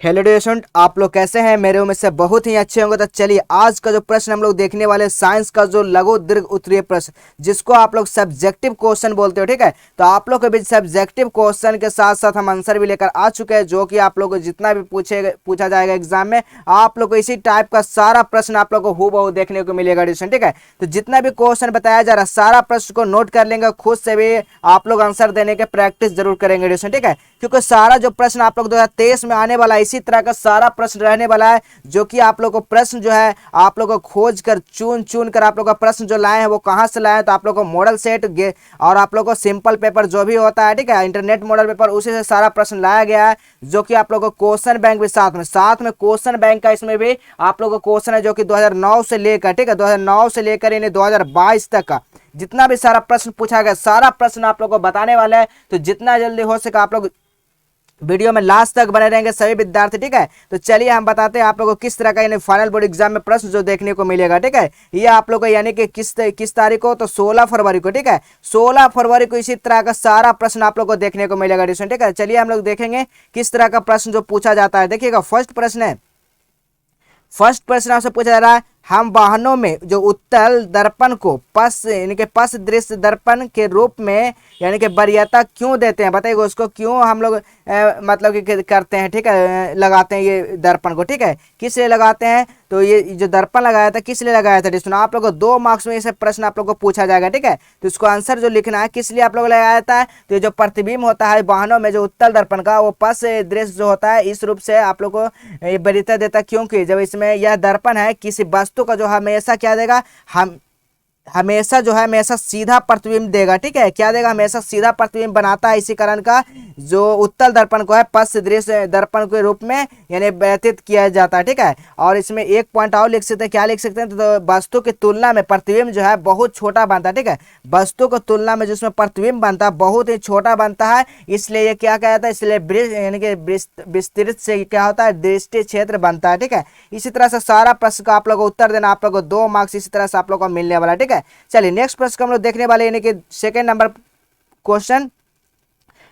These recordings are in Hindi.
हेलो स्टूडेंट, आप लोग कैसे हैं? मेरे उम्मीद से बहुत ही अच्छे होंगे। तो चलिए आज का जो प्रश्न हम लोग देखने वाले साइंस का जो लघु दीर्घ उत्तरीय प्रश्न, जिसको आप लोग सब्जेक्टिव क्वेश्चन बोलते हो, ठीक है। तो आप लोग के बीच सब्जेक्टिव क्वेश्चन के साथ साथ हम आंसर भी लेकर आ चुके हैं, जो कि आप लोग को जितना भी पूछा जाएगा एग्जाम में, आप लोग को इसी टाइप का सारा प्रश्न आप लोग को हूबहू देखने को मिलेगा स्टूडेंट, ठीक है। तो जितना भी क्वेश्चन बताया जा रहा है सारा प्रश्न को नोट कर लेंगे, खुद से भी आप लोग आंसर देने के प्रैक्टिस जरूर करेंगे स्टूडेंट, ठीक है। क्योंकि सारा जो प्रश्न आप लोग 2023 में आने वाला है इसी तरह का सारा प्रश्न रहने वाला है, जो कि आप लोग को प्रश्न जो है आप लोग को खोज कर चुन चुन कर आप लोग का प्रश्न जो लाए हैं वो कहां से लाए हैं। तो आप लोग को मॉडल सेट और आप लोग को सिंपल पेपर जो भी होता है, ठीक है, इंटरनेट मॉडल पेपर, उसी से सारा प्रश्न लाया गया है। जो कि आप लोग को क्वेश्चन बैंक भी साथ में क्वेश्चन बैंक का इसमें भी आप लोग को क्वेश्चन है, जो कि 2009 से लेकर, ठीक है, 2009 से लेकर यानी 2022 तक का जितना भी सारा प्रश्न पूछा गया सारा प्रश्न आप लोग को बताने वाला है। तो जितना जल्दी हो सके आप लोग वीडियो में लास्ट तक बने रहेंगे सभी विद्यार्थी, ठीक है। तो चलिए हम बताते हैं आप लोगों को किस तरह का यानी फाइनल बोर्ड एग्जाम में प्रश्न जो देखने को मिलेगा, ठीक है। ये आप लोग को यानी कि किस तारीख को, तो 16 फरवरी को, ठीक है, 16 फरवरी को इसी तरह का सारा प्रश्न आप लोग को देखने को मिलेगा, ठीक है। चलिए हम लोग देखेंगे किस तरह का प्रश्न जो पूछा जाता है। देखिएगा फर्स्ट प्रश्न आपसे पूछा जा रहा है, हम वाहनों में जो उत्तल दर्पण को पश यानी कि पश दृश्य दर्पण के रूप में यानी कि वरीयता क्यों देते हैं? बताइए उसको क्यों हम लोग मतलब कि करते हैं, ठीक है, लगाते हैं ये दर्पण को, ठीक है, किस लिए लगाते हैं? तो ये जो दर्पण लगाया था किस लिए लगाया था सुना आप लोग को 2 मार्क्स में ये प्रश्न आप लोग को पूछा जाएगा, ठीक है। तो इसको आंसर जो लिखना है किस लिए आप लोग लगाया था। तो ये जो प्रतिबिंब होता है वाहनों में जो उत्तल दर्पण का वो पश दृश्य जो होता है इस रूप से आप लोग को वरीयता देता है, क्योंकि जब इसमें यह दर्पण है किसी वस्तु का जो हमेशा क्या देगा, हमेशा जो है हमेशा सीधा प्रतिबिंब देगा, ठीक है, क्या देगा, हमेशा सीधा प्रतिबिंब बनाता है। इसी कारण का जो उत्तल दर्पण को है पश्च दृश्य दर्पण के रूप में यानी व्यतीत किया जाता है, ठीक है। और इसमें एक पॉइंट और लिख सकते हैं, क्या लिख सकते हैं, तो वस्तु की तुलना में प्रतिबिंब जो है बहुत छोटा बनता है, ठीक है, वस्तु की तुलना में जिसमें प्रतिबिंब बनता है बहुत ही छोटा बनता है, इसलिए ये क्या कहता है, इसलिए यानी कि विस्तृत से क्या होता है, दृष्टि क्षेत्र बनता है, ठीक है। इसी तरह से सारा प्रश्न का आप लोग को उत्तर देना, आप लोग को 2 मार्क्स इसी तरह से आप लोग को मिलने वाला, ठीक है। चलिए नेक्स्ट प्रश्न को हम लोग देखने वाले यानी कि सेकंड नंबर क्वेश्चन,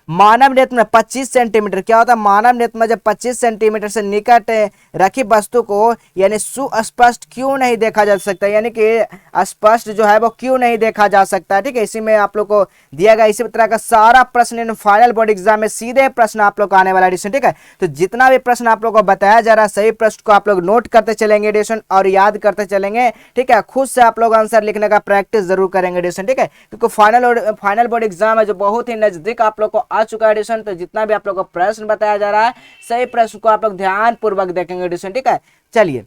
मानव नेत्र में 25 सेंटीमीटर क्या होता है, मानव नेत्र में जब 25 सेंटीमीटर से निकट रखी वस्तु को यानी सुस्पष्ट क्यों नहीं देखा जा सकता, यानी कि स्पष्ट जो है वो क्यों नहीं देखा जा सकता, ठीक है। इसी में आप लोग को दिया गया इसी तरह का सारा प्रश्न फाइनल बोर्ड एग्जाम में सीधे प्रश्न आप लोग को आने वाला एडिशन, ठीक है। तो जितना भी प्रश्न आप लोग को बताया जा रहा है सही प्रश्न को आप लोग नोट करते चलेंगे एडिशन और याद करते चलेंगे, ठीक है। खुद से आप लोग आंसर लिखने का प्रैक्टिस जरूर करेंगे एडिशन, ठीक है, क्योंकि फाइनल बोर्ड एग्जाम है जो बहुत ही नजदीक आप लोग को आ चुका है एडिशन। तो जितना भी आप लोग को प्रश्न बताया जा रहा है सही प्रश्न को आप लोग ध्यान पूर्वक देखेंगे एडिशन, ठीक है। चलिए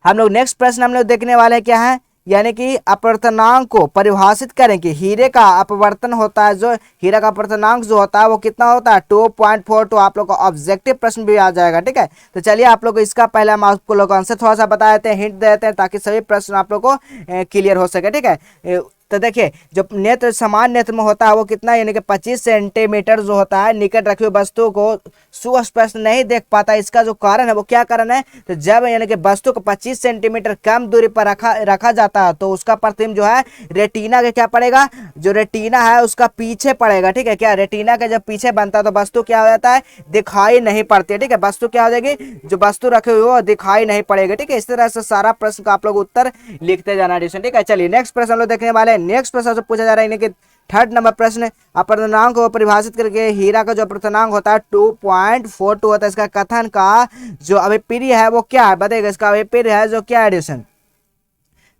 हम लोग नेक्स्ट प्रश्न हम लोग देखने वाले हैं, क्या है, यानी कि अपवर्तनांक को परिभाषित करें कि हीरे का अपवर्तन होता है, जो हीरा का अपवर्तनांक जो होता है वो कितना होता है 2.42। आप लोग को ऑब्जेक्टिव प्रश्न भी आ जाएगा, ठीक है। तो चलिए आप लोग को इसका पहले हम आपको लोग आंसर थोड़ा सा बता देते हैं, हिंट देते हैं, ताकि सभी प्रश्न आप लोग को क्लियर हो सके, ठीक है। तो देखिए जो नेत्र समान नेत्र में होता है वो कितना यानी कि 25 सेंटीमीटर जो होता है निकट रखी हुई वस्तु को सुस्पष्ट नहीं देख पाता। इसका जो कारण है वो क्या कारण है, तो जब यानी कि वस्तु को 25 सेंटीमीटर कम दूरी पर रखा जाता है तो उसका प्रतिबिंब जो है रेटिना के क्या पड़ेगा, जो रेटिना है उसका पीछे पड़ेगा, ठीक है। क्या रेटिना के जब पीछे बनता है तो वस्तु क्या हो जाता है, दिखाई नहीं पड़ती है, ठीक है, वस्तु क्या हो जाएगी, जो वस्तु रखे हुए वो दिखाई नहीं पड़ेगी, ठीक है। इस तरह से सारा प्रश्न का आप लोग उत्तर लिखते जाना, ठीक है। चलिए नेक्स्ट प्रश्न हम लोग देखने वाले, नेक्स्ट प्रश्न से पूछा जा रहा है कि थर्ड नंबर प्रश्न, अपवर्तनांक को परिभाषित करके हीरा का जो अपवर्तनांक होता है 2.42 होता है, इसका कथन का जो अभिप्राय है वो क्या है, बताइएगा इसका अभिप्राय है जो क्या एडिशन।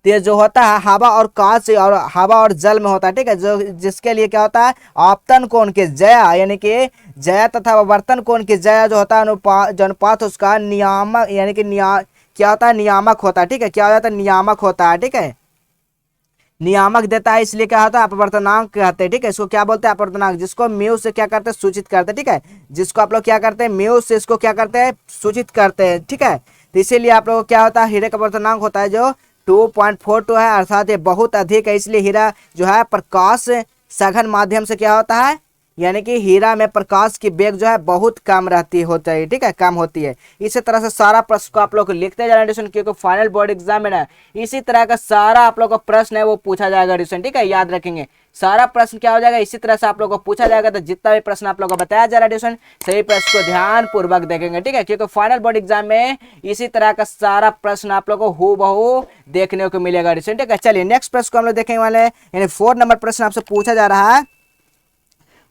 तो ये जो होता है हवा और कांच और हवा और जल में होता है, ठीक है, जो जिसके लिए क्या होता है आपतन कोण के जया यानी कि जया तथा वर्तन कोण की जया जो होता है अनुपात उसका नियामक यानी कि क्या होता है, नियामक होता है, ठीक है, क्या हो जाता है, नियामक होता है, ठीक है, नियामक देता है, इसलिए क्या होता है अपवर्तनांक कहते हैं, ठीक है। इसको क्या बोलते हैं अपवर्तनांक, जिसको म्यू से क्या करते हैं सूचित करते हैं, ठीक है, जिसको आप लोग क्या करते हैं म्यू से इसको क्या करते हैं सूचित करते हैं, ठीक है। तो इसीलिए आप लोग क्या होता है हीरे का अपवर्तनांक होता है जो 2.42 है, अर्थात ये बहुत अधिक है, इसलिए हीरा जो है प्रकाश सघन माध्यम से क्या होता है यानी कि हीरा में प्रकाश की वेग जो है बहुत कम रहती होता है, ठीक है, कम होती है। इसी तरह से सारा प्रश्न को आप लोग लिखते जाना एडिशन, क्योंकि फाइनल बोर्ड एग्जाम में ना इसी तरह का सारा आप लोग का प्रश्न है वो पूछा जाएगा एडिशन, ठीक है, याद रखेंगे। सारा प्रश्न क्या हो जाएगा, इसी तरह से आप लोग को पूछा जाएगा। तो जितना भी प्रश्न आप लोग को बताया जा रहा है एडिशन, सही प्रश्न को ध्यान पूर्वक देखेंगे, ठीक है, क्योंकि फाइनल बोर्ड एग्जाम में इसी तरह का सारा प्रश्न आप लोग को हूबहू देखने को मिलेगा एडिशन, ठीक है। चलिए नेक्स्ट प्रश्न को हम लोग देखेंगे वाले, यानी 4 नंबर प्रश्न आपसे पूछा जा रहा है।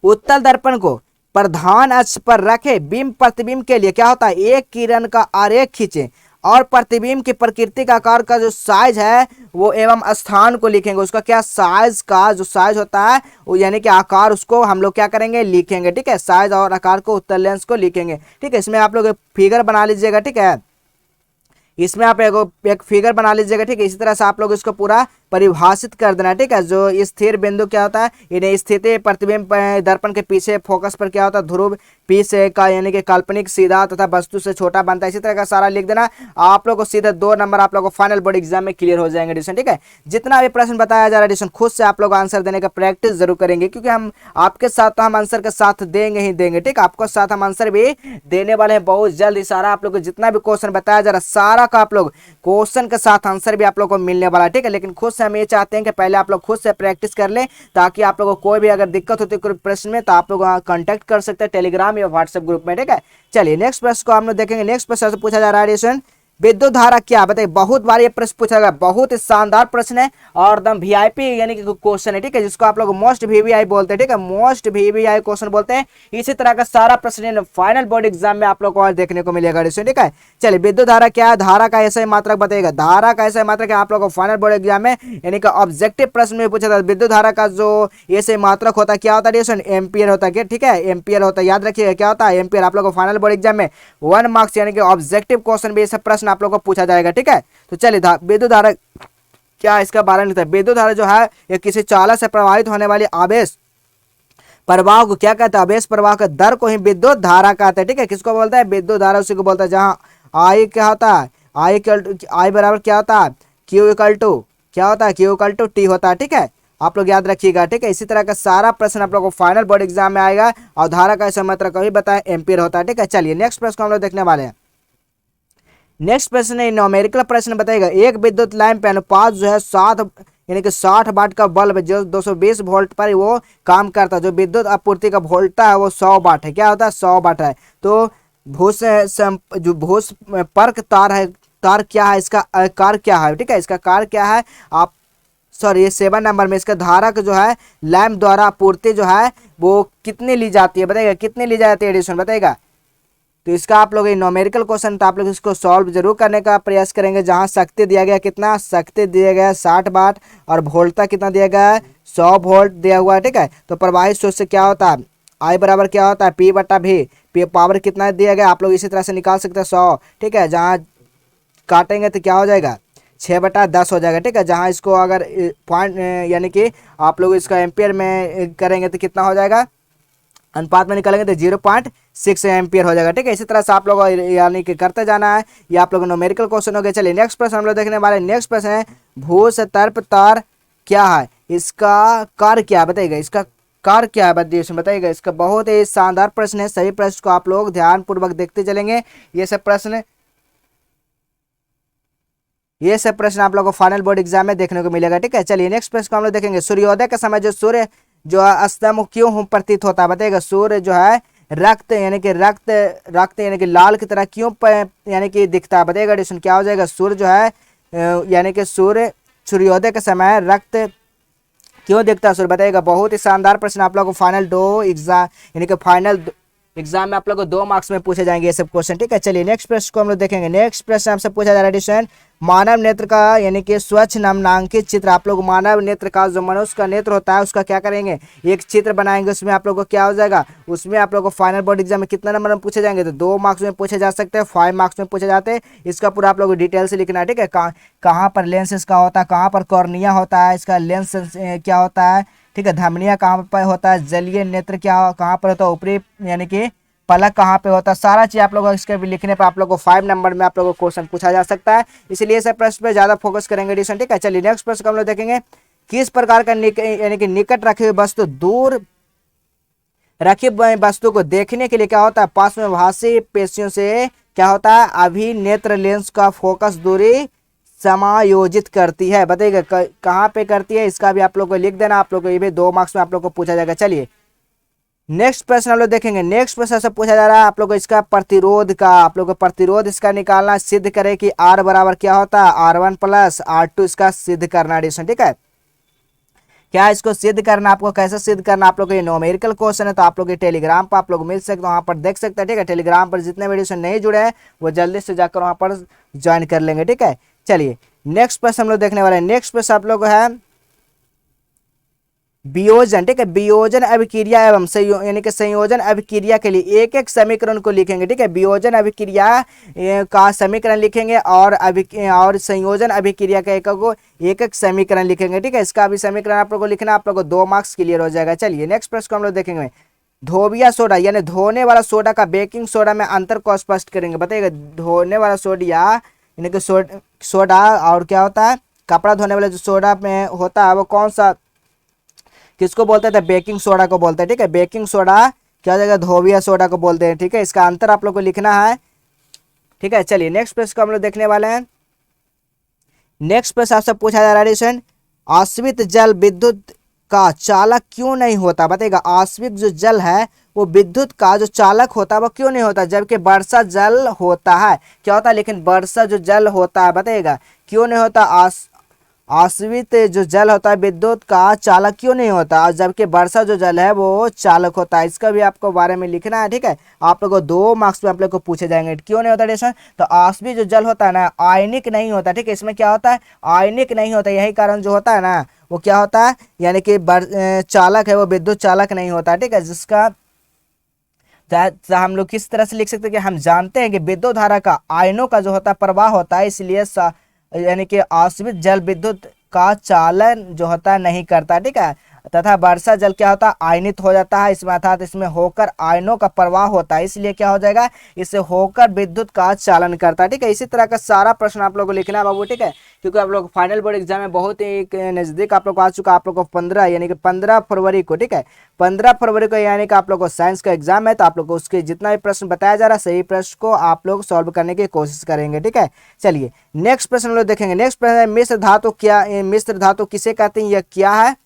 उत्तल दर्पण को प्रधान अक्ष पर रखे बिंब प्रतिबिंब के लिए क्या होता है, एक किरण का आरेख खींचे और प्रतिबिंब की प्रकृति का आकार का जो साइज है वो एवं स्थान को लिखेंगे। उसका क्या साइज का जो साइज होता है वो यानी कि आकार, उसको हम लोग क्या करेंगे, लिखेंगे, ठीक है। साइज और आकार को उत्तल लेंस को लिखेंगे, ठीक है। इसमें आप लोग फिगर बना लीजिएगा, ठीक है। इसमें आप एक फिगर बना लीजिएगा, ठीक है। इसी तरह से आप लोग इसको पूरा परिभाषित कर देना, ठीक है। जो स्थिर बिंदु क्या होता है, यानी स्थिति प्रतिबिंब दर्पण के पीछे फोकस पर क्या होता है, ध्रुव पी से का यानी कि काल्पनिक सीधा तथा वस्तु से छोटा बनता है। इसी तरह का सारा लिख देना, आप लोग को सीधे 2 नंबर आप लोग को फाइनल बोर्ड एग्जाम में क्लियर हो जाएंगे एडिशन, ठीक है। जितना भी प्रश्न बताया जा रहा है एडिशन, खुद से आप लोग आंसर देने का प्रैक्टिस जरूर करेंगे, क्योंकि हम आपके साथ तो हम आंसर के साथ देंगे ही देंगे, ठीक है। आपको साथ हम आंसर भी देने वाले हैं बहुत जल्द ही। सारा आप लोग को जितना भी क्वेश्चन बताया जा रहा है, सारा का आप लोग क्वेश्चन के साथ आंसर भी आप लोग को मिलने वाला है, ठीक है। लेकिन खुद से हम ये चाहते हैं कि पहले आप लोग खुद से प्रैक्टिस कर लें, ताकि आप लोगों को कोई भी अगर दिक्कत होती है कोई प्रश्न में, तो आप लोग कांटेक्ट कर सकते हैं टेलीग्राम या व्हाट्सएप ग्रुप में, ठीक है। चलिए नेक्स्ट प्रश्न को हम लोग देखेंगे। नेक्स्ट प्रश्न से पूछा जा रहा है विद्युत धारा क्या, बताइए। बहुत बार ये प्रश्न पूछा गया, बहुत ही शानदार प्रश्न है और एकदम वीआईपी यानी कि क्वेश्चन है, ठीक है, जिसको आप लोग मोस्ट वीवीआई बोलते हैं, ठीक है, मोस्ट वीवीआई क्वेश्चन बोलते हैं। इसी तरह का सारा प्रश्न फाइनल बोर्ड एग्जाम में आप लोग को और देखने को मिलेगा, ठीक है। चलिए विद्युत धारा क्या है, धारा का ऐसा ही मात्रक बताइएगा। धारा का ऐसा मात्रक आप लोग को फाइनल बोर्ड एग्जाम में यानी कि ऑब्जेक्टिव प्रश्न में पूछा था, विद्युत धारा का जो ऐसे मात्रक होता है क्या होता है, एम्पियर होता है, ठीक है, एम्पियर होता है, याद रखिएगा क्या होता है, एम्पियर। आप लोग को फाइनल बोर्ड एग्जाम में 1 मार्क्स यानी कि ऑब्जेक्टिव क्वेश्चन भी ऐसा प्रश्न आप लोग को पूछा जाएगा, ठीक है। तो चलिए विद्युत धारा क्या है, इसका बारे में लिखता है। विद्युत धारा जो है ये किसी चालक से प्रवाहित होने वाली आवेश प्रवाह को क्या कहता है, आवेश प्रवाह का दर को ही विद्युत धारा कहते हैं, ठीक है। किसको बोलता है, विद्युत धारा उसी को बोलता है। जहां आई क्या होता है, आई बराबर क्या होता है, क्यू इक्वल टू क्या होता है, क्यू इक्वल टू टी होता है, ठीक है। आप लोग याद रखिएगा, ठीक है। इसी तरह का सारा प्रश्न आप लोग को फाइनल बोर्ड एग्जाम में आएगा। और धारा का ऐसा मात्रक कभी बताएं, एम्पियर होता है, ठीक है। चलिए नेक्स्ट प्रश्न को हम लोग देखने वाले हैं। नेक्स्ट प्रश्न है न्यूमेरिकल प्रश्न बताएगा। एक विद्युत लाइन पे अनुपात जो है 7 यानी कि 60 वाट का बल्ब जो 220 वोल्ट पर वो काम करता है, जो विद्युत आपूर्ति का वोल्टा है वो 100 वाट है, क्या होता है, 100 वाट है। तो भूस पर्क तार है, तार क्या है, इसका आकार क्या है, ठीक है, इसका आकार क्या है। आप सॉरी ये 7 नंबर में इसका धारा का जो है लैंप द्वारा आपूर्ति जो है वो कितनी ली जाती है, बताइएगा कितनी ली जाती है एडिशन, बताइएगा। तो इसका आप लोग न्यूमेरिकल क्वेश्चन, तो आप लोग इसको सॉल्व जरूर करने का प्रयास करेंगे। जहां शक्ति दिया गया, कितना शक्ति दिया गया 60 वाट और वोल्टता कितना दिया गया है, 100 वोल्ट दिया हुआ है, ठीक है। तो प्रवाहित स्रोत से क्या होता है, आई बराबर क्या होता है, पी बटा भी, पी पावर कितना दिया गया, आप लोग इसी तरह से निकाल सकते हैं 100, ठीक है। जहाँ काटेंगे तो क्या हो जाएगा, 6/10 हो जाएगा, ठीक है। जहाँ इसको अगर पॉइंट यानी कि आप लोग इसका एम्पियर में करेंगे तो कितना हो जाएगा, अनुपात में निकालेंगे तो 0.6 एम्पियर हो जाएगा, ठीक है। इसी तरह से आप लोग यानी कि करते जाना है। ये आप लोग न्यूमेरिकल क्वेश्चन हो गया। चलिए नेक्स्ट प्रश्न हम लोग देखने वाले। नेक्स्ट प्रश्न है भूसतर्प तार क्या है, इसका कार्य क्या है, बताइएगा इसका कार्य क्या है, बताइएगा। इसका बहुत ही शानदार प्रश्न है, सभी प्रश्न को आप लोग ध्यान पूर्वक देखते चलेंगे। ये सब प्रश्न आप लोग को फाइनल बोर्ड एग्जाम में देखने को मिलेगा, ठीक है। चलिए नेक्स्ट प्रश्न को हम लोग देखेंगे। सूर्योदय के समय जो सूर्य जो अस्तम क्यों प्रतीत होता है, बताइएगा। सूर्य जो है रक्त यानी कि लाल की तरह क्यों यानी कि दिखता है, बताइएगा एडिशन क्या हो जाएगा। सूर्य जो है यानी कि सूर्योदय के समय रक्त क्यों दिखता है सूर्य, बताइएगा। बहुत ही शानदार प्रश्न आप लोग को फाइनल 2 एग्जाम यानी कि फाइनल एग्जाम में आप लोग को 2 मार्क्स में पूछे जाएंगे ये सब क्वेश्चन, ठीक है। चलिए नेक्स्ट प्रश्न को हम लोग देखेंगे। नेक्स्ट प्रश्न हमसे पूछा जा रहा है एडिशन मानव नेत्र का यानी कि स्वच्छ नामांकित चित्र। आप लोग मानव नेत्र का जो मनुष्य का नेत्र होता है उसका क्या करेंगे, एक चित्र बनाएंगे। उसमें आप लोग को क्या हो जाएगा, उसमें आप लोग को फाइनल बोर्ड एग्जाम में कितना नंबर में पूछे जाएंगे, तो 2 मार्क्स में पूछे जा सकते हैं, 5 मार्क्स में पूछे जाते हैं। इसका पूरा आप लोग डिटेल से लिखना है, ठीक है। कहाँ पर लेंस इसका होता है, कहाँ पर कॉर्निया होता है, इसका लेंस क्या होता है, ठीक है। धमनिया कहाँ पर होता है, जलीय नेत्र क्या कहाँ पर होता है, ऊपरी यानी कि पलक कहाँ पे होता है, सारा चीज आप लोगों को इसके भी लिखने पे आप लोगों को 5 नंबर में आप लोगों को क्वेश्चन पूछा जा सकता है। इसलिए इस प्रश्न पे ज्यादा फोकस करेंगे एडिशन, ठीक है। चलिए नेक्स्ट प्रश्न को हम लोग देखेंगे। किस प्रकार का यानी कि निकट रखे हुए वस्तु दूर रखी वस्तु को देखने के लिए क्या होता है, पास में भाषी पेशियों से क्या होता है, अभिनेत्र लेंस का फोकस दूरी समायोजित करती है। बताइएगा कहाँ पे करती है, इसका भी आप लोग को लिख देना, आप लोग को ये भी 2 मार्क्स में आप लोग को पूछा जाएगा। चलिए नेक्स्ट प्रश्न हम लोग देखेंगे। नेक्स्ट प्रश्न से पूछा जा रहा है आप लोग को इसका प्रतिरोध का, आप लोग को प्रतिरोध इसका निकालना, सिद्ध करें कि R बराबर क्या होता है, R1 प्लस R2, इसका सिद्ध करना एडिशन। ठीक है, क्या इसको सिद्ध करना, आपको कैसे सिद्ध करना, आप लोग को ये न्यूमेरिकल क्वेश्चन है, तो आप लोग ये टेलीग्राम पर आप लोग मिल सकते हो, वहाँ पर देख सकते हैं। ठीक है, टेलीग्राम पर जितने भी एडिशन नहीं जुड़े हैं वो जल्दी से जाकर वहाँ पर ज्वाइन कर लेंगे। ठीक है, चलिए नेक्स्ट प्रश्न हम लोग देखने वाले हैं। नेक्स्ट प्रश्न आप लोग है वियोजन। ठीक है, वियोजन अभिक्रिया एवं यानी कि संयोजन अभिक्रिया के लिए एक एक समीकरण को लिखेंगे। ठीक है, वियोजन अभिक्रिया का समीकरण लिखेंगे और संयोजन अभिक्रिया का एक एक समीकरण लिखेंगे। ठीक है, इसका भी समीकरण आप लोग को लिखना, आप लोग को 2 मार्क्स क्लियर हो जाएगा। चलिए नेक्स्ट प्रश्न को हम लोग देखेंगे। धोबिया सोडा यानी धोने वाला सोडा का बेकिंग सोडा में अंतर को स्पष्ट करेंगे। बताइएगा धोने वाला सोडिया यानी कि सोडा और क्या होता है, कपड़ा धोने वाला जो सोडा में होता है वो कौन सा, किसको बोलते हैं, बेकिंग सोडा को बोलते हैं। ठीक है, बेकिंग सोडा क्या हो जाएगा, धोबिया सोडा को बोलते हैं। ठीक है, इसका अंतर आप लोग को लिखना है। ठीक है, चलिए नेक्स्ट प्रश्न को हम लोग देखने वाले हैं। नेक्स्ट प्रश्न आपसे पूछा जा रहा है एडिशन, आश्रित जल विद्युत का चालक क्यों नहीं होता। बताइएगा आश्रित जो जल है वो विद्युत का जो चालक होता है वो क्यों नहीं होता, जबकि वर्षा जल होता है। क्या होता है, लेकिन वर्षा जो जल होता है, बताइएगा क्यों नहीं होता, आश्रित जो जल होता है विद्युत का चालक क्यों नहीं होता, जबकि वर्षा जो जल है वो चालक होता है। इसका भी आपको बारे में लिखना है। ठीक है, आप लोग को 2 मार्क्स में आप लोग को पूछे जाएंगे। क्यों नहीं होता एडिशन, तो आश्रित जो जल होता है ना आयनिक नहीं होता। ठीक है, इसमें क्या होता है, आयनिक नहीं होता, यही कारण जो होता है ना वो क्या होता है, यानी कि चालक है वो विद्युत चालक नहीं होता। ठीक है, जिसका हम लोग किस तरह से लिख सकते हैं कि हम जानते हैं कि विद्युत धारा का आयनों का जो होता है प्रवाह होता है, इसलिए यानी कि आश्रित जल विद्युत का चालन जो होता है नहीं करता। ठीक है, तथा वर्षा जल क्या होता है, आयनित हो जाता है इसमें, अर्थात इसमें होकर आयनों का प्रवाह होता है, इसलिए क्या हो जाएगा, इससे होकर विद्युत का चालन करता है। ठीक है, इसी तरह का सारा प्रश्न आप लोगों को लिखना है बाबू। ठीक है, क्योंकि आप लोग फाइनल बोर्ड एग्जाम में बहुत ही नजदीक आप लोग को आ चुका, आप लोग को 15 यानी कि 15 फरवरी को, ठीक है 15 फरवरी को यानी कि आप लोग को साइंस का एग्जाम है, तो आप लोग को उसके जितना भी प्रश्न बताया जा रहा है सही प्रश्न को आप लोग सॉल्व करने की कोशिश करेंगे। ठीक है, चलिए नेक्स्ट प्रश्न हम लोग देखेंगे। नेक्स्ट प्रश्न है मिश्र धातु क्या, मिश्र धातु किसे कहते हैं, यह क्या है,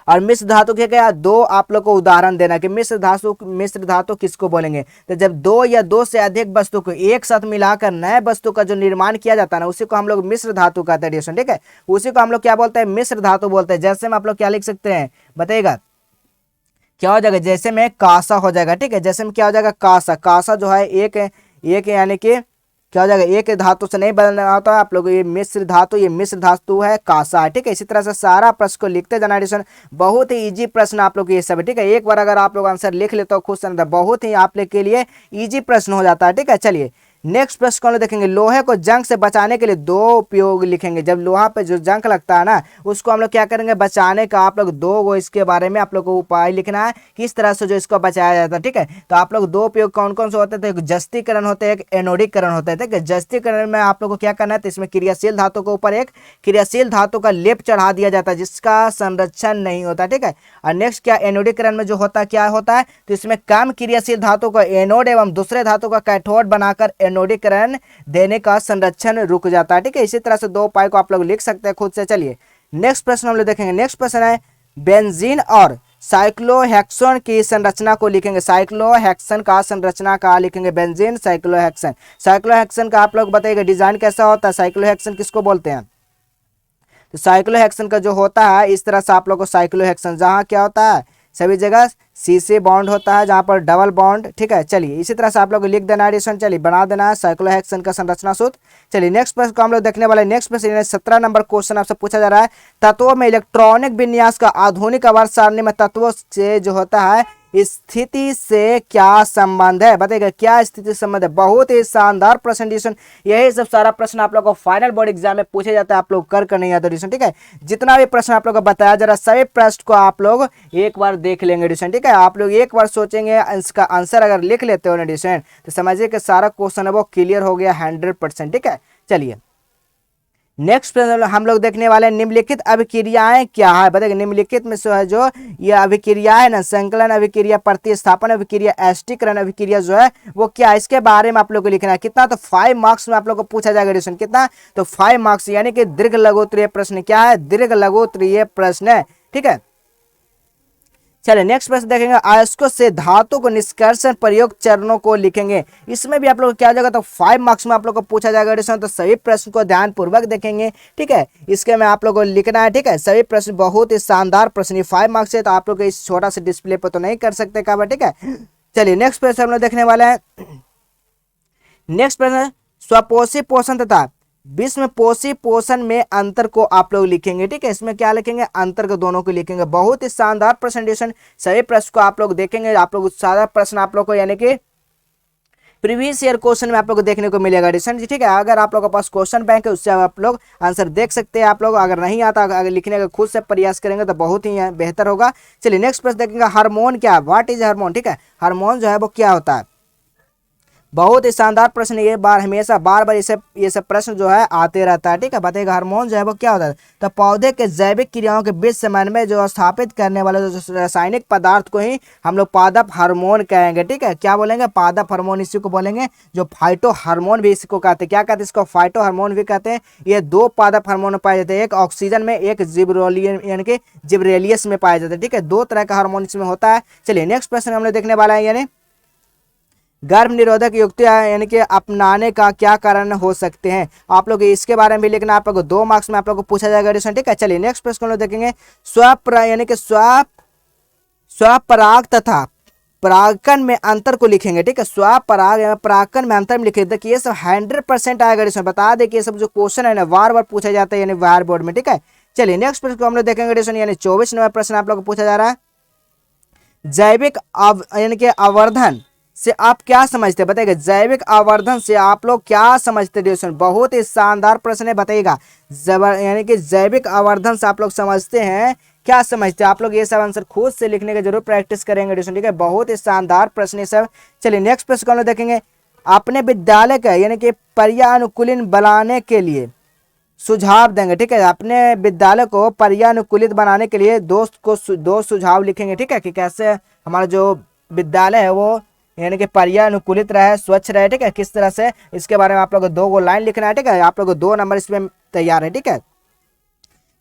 और मिश्र धातु के क्या, 2 आप लोग को उदाहरण देना कि मिश्र धातु किसको बोलेंगे। तो जब 2 या 2 से अधिक वस्तु को एक साथ मिलाकर नए वस्तु का जो निर्माण किया जाता है ना उसी को हम लोग मिश्र धातु कहते हैं। ठीक है, उसी को हम लोग क्या बोलते हैं, मिश्र धातु बोलते हैं। जैसे में आप लोग क्या लिख सकते हैं, बताइएगा क्या हो जाएगा, जैसे में कासा हो जाएगा। ठीक है, जैसे में क्या हो जाएगा, कासा, कासा जो है एक यानी कि क्या हो जाएगा, एक धातु से नहीं बदलना होता है। आप लोग ये मिश्र धातु है, कासा है। ठीक है, इसी तरह से सारा प्रश्न को लिखते जाना एडिशन, बहुत ही इजी प्रश्न आप लोग ये सब है। ठीक है, एक बार अगर आप लोग आंसर लिख लेते हो खुद से बहुत ही आप लोग के लिए इजी प्रश्न हो जाता है। ठीक है, चलिए नेक्स्ट प्रश्न को देखेंगे। लोहे को जंग से बचाने के लिए 2 उपयोग लिखेंगे। जब लोहा पे जो जंग लगता है ना उसको हम लोग क्या करेंगे, बचाने का आप लोग 2 इसके बारे में आप लोग को उपाय लिखना है, किस तरह से जो इसको बचाया जाता है। ठीक है, तो आप लोग 2 उपयोग कौन कौन से होते थे, एक जस्तीकरण होते हैं, एक एनोडीकरण होता है। ठीक है, जस्तीकरण में आप लोग को क्या करना है, तो इसमें क्रियाशील धातु के ऊपर एक क्रियाशील धातु का लेप चढ़ा दिया जाता है जिसका संरक्षण नहीं होता। ठीक है, और नेक्स्ट क्या, एनोडीकरण में जो होता है क्या होता है, तो इसमें कम क्रियाशील धातु को एनोड एवं दूसरे धातु का कैथोड बनाकर एनोडीकरण देने का संरक्षण रुक जाता है। ठीक है, इसी तरह से 2 उपाय को आप लोग लिख सकते हैं खुद से। चलिए नेक्स्ट प्रश्न हम लोग देखेंगे। नेक्स्ट प्रश्न है बेंजीन और साइक्लोहेक्सेन की संरचना को लिखेंगे। साइक्लोहेक्सेन का संरचना का लिखेंगे, बेंजीन साइक्लोहेक्सेन। साइक्लोहेक्सेन का आप लोग बताइएगा डिजाइन कैसा होता है, साइक्लोहेक्सेन किसको बोलते हैं, तो साइक्लोहेक्सेन का जो होता है इस तरह से आप लोग को साइक्लोहेक्सेन, जहाँ क्या होता है सभी जगह सीसे बॉन्ड होता है, जहाँ पर डबल बॉन्ड। ठीक है, चलिए इसी तरह से आप लोग लिख देना एडिशन, चलिए बना देना है साइक्लोहेक्सेन का संरचना सूत्र। चलिए नेक्स्ट प्रश्न को हम लोग देखने वाले। नेक्स्ट प्रश्न 17 नंबर क्वेश्चन आपसे पूछा जा रहा है, तत्वों में इलेक्ट्रॉनिक विन्यास का आधुनिक आवर्त सारणी में तत्वों से जो होता है स्थिति से क्या संबंध है। बताइएगा क्या स्थिति संबंध है। बहुत ही शानदार प्रश्न एडिशन, यही सब सारा प्रश्न आप लोग को फाइनल बोर्ड एग्जाम में पूछे जाते हैं, आप लोग कर नहीं आता एडिशन। ठीक है, जितना भी प्रश्न आप लोग को बताया जा रहा है सभी प्रश्न को आप लोग एक बार देख लेंगे एडिशन। ठीक है, आप लोग एक बार सोचेंगे, इसका आंसर अगर लिख लेते हो एडिशन तो समझिए कि सारा क्वेश्चन है वो क्लियर हो गया 100%। ठीक है, चलिए नेक्स्ट प्रश्न हम लोग देखने वाले हैं, निम्नलिखित अभिक्रियाएं क्या है, बताइए। निम्नलिखित में जो है जो ये अभिक्रिया है ना, संकलन अभिक्रिया, प्रतिस्थापन अभिक्रिया, एस्टिकरण अभिक्रिया जो है वो क्या है, इसके बारे में आप लोग को लिखना है। कितना, तो 5 मार्क्स में आप लोग को पूछा जाएगा क्वेश्चन, कितना, तो 5 मार्क्स, यानी कि दीर्घ लघु उत्तरीय प्रश्न क्या है, दीर्घ लघु उत्तरीय प्रश्न है, ठीक है। चलिए नेक्स्ट प्रश्न देखेंगे, अयस्कों से धातु को निष्कर्षण प्रयोग चरणों को लिखेंगे। इसमें भी आप लोग क्या जाएगा, तो 5 मार्क्स में आप लोग को पूछा जाएगा क्वेश्चन, तो सभी प्रश्न को ध्यान पूर्वक देखेंगे, ठीक है। इसके में आप लोग को लिखना है, ठीक है। सभी प्रश्न बहुत ही शानदार प्रश्न, 5 मार्क्स है, तो आप लोग इस छोटा सा डिस्प्ले पर तो नहीं कर सकते काबा, ठीक है। चलिए नेक्स्ट प्रश्न हम लोग देखने वाले हैं। नेक्स्ट प्रश्न, स्वपोषी पोषण तथा विश्व पोषी पोषण में अंतर को आप लोग लिखेंगे, ठीक है। इसमें क्या लिखेंगे, अंतर को दोनों को लिखेंगे। बहुत ही शानदार प्रेजेंटेशन, सभी प्रश्न को आप लोग देखेंगे, आप लोग सारा प्रश्न आप लोग को यानी कि प्रीवियस ईयर क्वेश्चन में आप लोग को देखने को मिलेगा एडिशन, ठीक है। अगर आप लोगों के पास क्वेश्चन बैंक है उससे आप लोग आंसर देख सकते हैं। आप लोग अगर नहीं आता, अगर लिखने का खुद से प्रयास करेंगे तो बहुत ही बेहतर होगा। चलिए नेक्स्ट प्रश्न देखेंगे, हार्मोन क्या, व्हाट इज हार्मोन, ठीक है। हार्मोन जो है वो क्या होता है, बहुत ही शानदार प्रश्न, ये बार हमेशा बार बार ये सब प्रश्न जो है आते रहता है, ठीक है। बताइएगा हार्मोन जो है वो क्या होता है, तो पौधे के जैविक क्रियाओं के बीच समन्वय जो स्थापित करने वाले जो रासायनिक पदार्थ को ही हम लोग पादप हार्मोन कहेंगे, ठीक है। क्या बोलेंगे, पादप हार्मोन इसी को बोलेंगे। जो फाइटो हार्मोन भी इसको कहते हैं, क्या कहते हैं इसको, फाइटो हार्मोन भी कहते हैं। ये 2 पादप हार्मोन पाए जाते हैं, एक ऑक्सीजन में, एक जिब्रेलियन यानी कि जिब्रेलियस में पाए जाते हैं, ठीक है। 2 तरह का हार्मोन इसमें होता है। चलिए नेक्स्ट प्रश्न हम लोग देखने वाला है, यानी गर्भ निरोधक युक्तियां यानी कि अपनाने का क्या कारण हो सकते हैं, आप लोग इसके बारे में भी लिखना। आप लोग 2 मार्क्स में आप लोग को पूछा जाएगा क्वेश्चन, ठीक है। चलिए नेक्स्ट प्रश्न हम लोग देखेंगे, यानी कि स्वपराग तथा परागकण में अंतर को लिखेंगे, ठीक है। स्वपराग या परागकण में अंतर में लिखे, देखिए ये सब 100% आएगा क्वेश्चन। बता दें कि ये सब जो क्वेश्चन है ना बार बार पूछा जाता है यानी बार बोर्ड में, ठीक है। चलिए नेक्स्ट प्रश्न को हम लोग देखेंगे क्वेश्चन, यानी 24 नंबर प्रश्न आप लोग को पूछा जा रहा है, जैविक यानी कि आवर्धन से आप क्या समझते हैं, बताइएगा। जैविक आवर्धन से आप लोग क्या समझते हैं, बहुत ही शानदार प्रश्न है, बताइएगा। यानी कि जैविक आवर्धन से आप लोग समझते हैं, क्या समझते हैं आप लोग, ये सब आंसर खुद से लिखने का जरूर प्रैक्टिस करेंगे, ठीक है। बहुत ही शानदार प्रश्न है सब। चलिए नेक्स्ट प्रश्न को हम लोग देखेंगे, अपने विद्यालय का यानी कि पर्यानुकूलन बनाने के लिए सुझाव देंगे, ठीक है। अपने विद्यालय को पर्यानुकूलित बनाने के लिए दो सुझाव लिखेंगे, ठीक है, कि कैसे हमारा जो विद्यालय है वो यानी कि पर्यानुकूलित रहे, स्वच्छ रहे, ठीक है, किस तरह से, इसके बारे में आप लोग को 2 लाइन लिखना है, ठीक है। आप लोग को 2 नंबर इसमें तैयार है, ठीक है।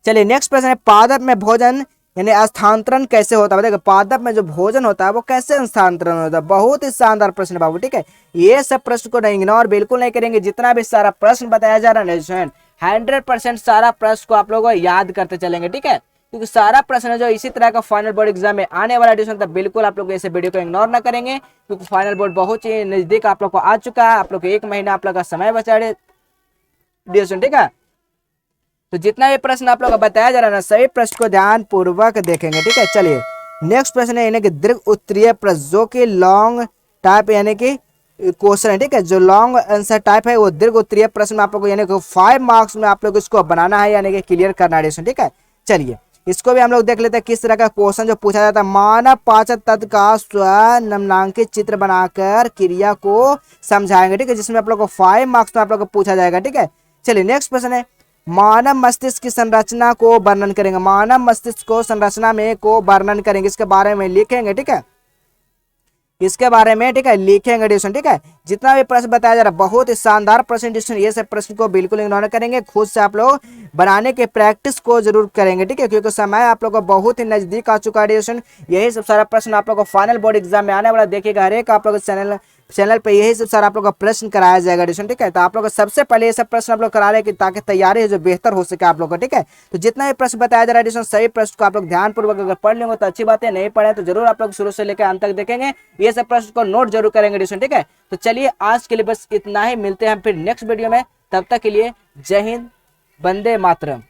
चलिए नेक्स्ट प्रश्न है, पादप में भोजन यानी स्थानांतरण कैसे होता है, बताइए। पादप में जो भोजन होता है वो कैसे स्थानांतरण होता है, बहुत ही शानदार प्रश्न बाबू, ठीक है। ये सब प्रश्न को इग्नोर बिल्कुल नहीं करेंगे, जितना भी सारा प्रश्न बताया जा रहा है 100% सारा प्रश्न को आप लोगों को याद करते चलेंगे, ठीक है। क्योंकि सारा प्रश्न जो इसी तरह का फाइनल बोर्ड एग्जाम में आने वाला एडिशन तक बिल्कुल आप लोग ऐसे वीडियो को इग्नोर ना करेंगे, क्योंकि फाइनल बोर्ड बहुत ही नजदीक आप लोग को आ चुका है। आप लोग को 1 महीना आप लोग का समय बचा रहे, ठीक है। तो जितना भी प्रश्न आप लोग को बताया जा रहा है ना, सभी प्रश्न को ध्यान पूर्वक देखेंगे, ठीक है। चलिए नेक्स्ट प्रश्न है, यानी कि दीर्घ उत्तरीय प्रश्न जो कि लॉन्ग टाइप यानी कि क्वेश्चन है, ठीक है। जो लॉन्ग आंसर टाइप है वो दीर्घ उत्तरीय प्रश्न में आप लोग को यानी कि 5 मार्क्स में आप लोग इसको बनाना है, यानी कि क्लियर करना है, ठीक है। चलिए इसको भी हम लोग देख लेते हैं किस तरह का क्वेश्चन जो पूछा जाता है, मानव पाचन तंत्र का स्वनिम्नांकित चित्र बनाकर क्रिया को समझाएंगे, ठीक है, जिसमें आप लोग को 5 मार्क्स में आप लोग को पूछा जाएगा, ठीक है। चलिए नेक्स्ट प्रश्न है, मानव मस्तिष्क की संरचना को वर्णन करेंगे, मानव मस्तिष्क को संरचना में को वर्णन करेंगे, इसके बारे में लिखेंगे, ठीक है। इसके बारे में, ठीक है, लिखेंगे ट्यूशन, ठीक है। जितना भी प्रश्न बताया जा रहा है बहुत ही शानदार प्रेजेंटेशन, ये सब प्रश्न को बिल्कुल इग्नोर करेंगे, खुद से आप लोग बनाने के प्रैक्टिस को जरूर करेंगे, ठीक है, क्योंकि समय आप लोग को बहुत ही नजदीक आ चुका है ट्यूशन। यही सब सारा प्रश्न आप लोग को फाइनल बोर्ड एग्जाम में आने वाला देखिएगा, हर एक आप लोग चैनल पे यही सब सारा आप लोग का प्रश्न कराया जाएगा ट्यूशन, ठीक है। तो आप लोग को सबसे पहले ये सब प्रश्न आप लोग करा रहे हैं ताकि तैयारी जो बेहतर हो सके आप लोग को, ठीक है। तो जितना भी प्रश्न बताया जा रहा है ट्यूशन, सही प्रश्न को आप लोग ध्यानपूर्वक अगर पढ़ लेंगे तो अच्छी बात है, नहीं पढ़े तो जरूर आप लोग शुरू से लेकर अंत तक देखेंगे, ये सब प्रश्न को नोट जरूर करेंगे ट्यूशन, ठीक है। तो चलिए आज के लिए बस इतना ही, मिलते हैं फिर नेक्स्ट वीडियो में, तब तक के लिए जय हिंद, वंदे मातरम।